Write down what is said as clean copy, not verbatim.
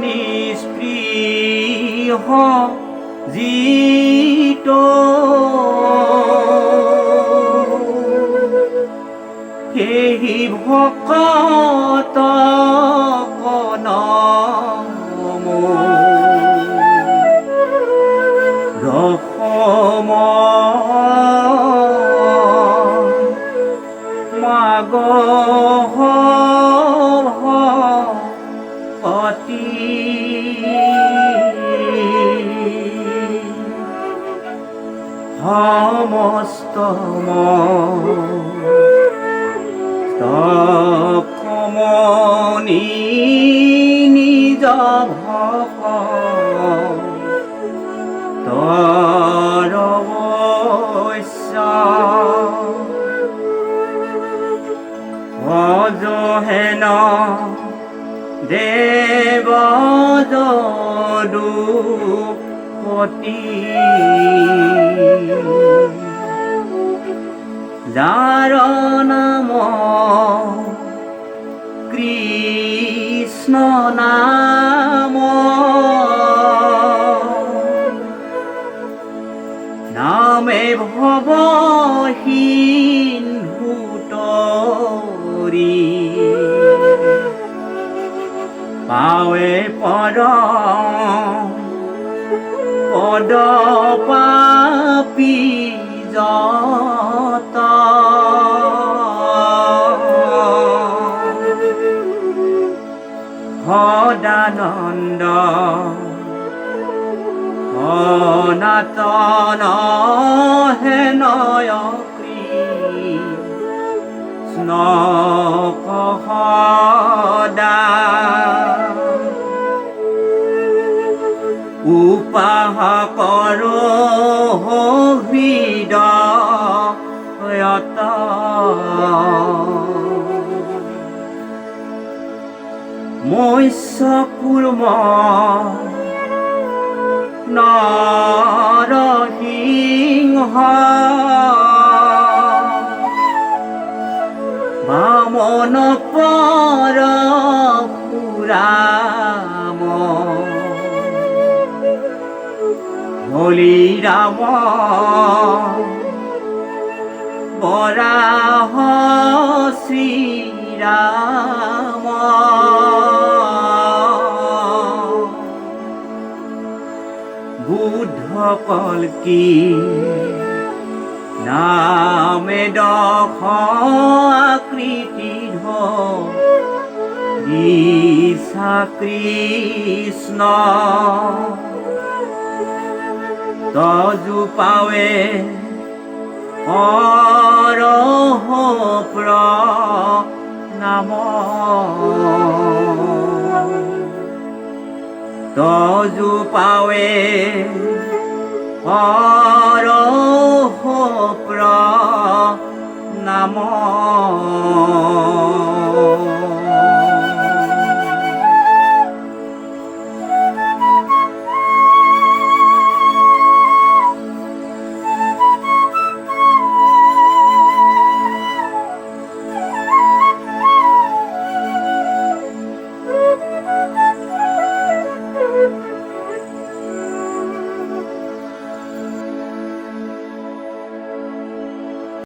নিস্পৃহ জিত সেই ভকত কনম ৰসম মাগ অতি সমস্ত তপমনি নিজ ভকত অজহেন দেব যদুপতি যাৰ নাম কৃষ্ণ নাম নামে ভৱ সিন্ধু তৰি পাৱে পদ পাপী যত সদানন্দ সনাতন হেনয় কৃষ্ণ সদা উপাসকৰ হৃদয়ত মৎস্য কুৰ্ম নৰসিংহ বামন পৰশুৰাম বলিৰাম বৰাহ শ্ৰীৰাম বুদ্ধ কল্কি নামে দশ আকৃতি ঈশা কৃষ্ণ তজু পাৱে অৰহ প্ৰণাম তজু পাৱে অৰহ প্ৰণাম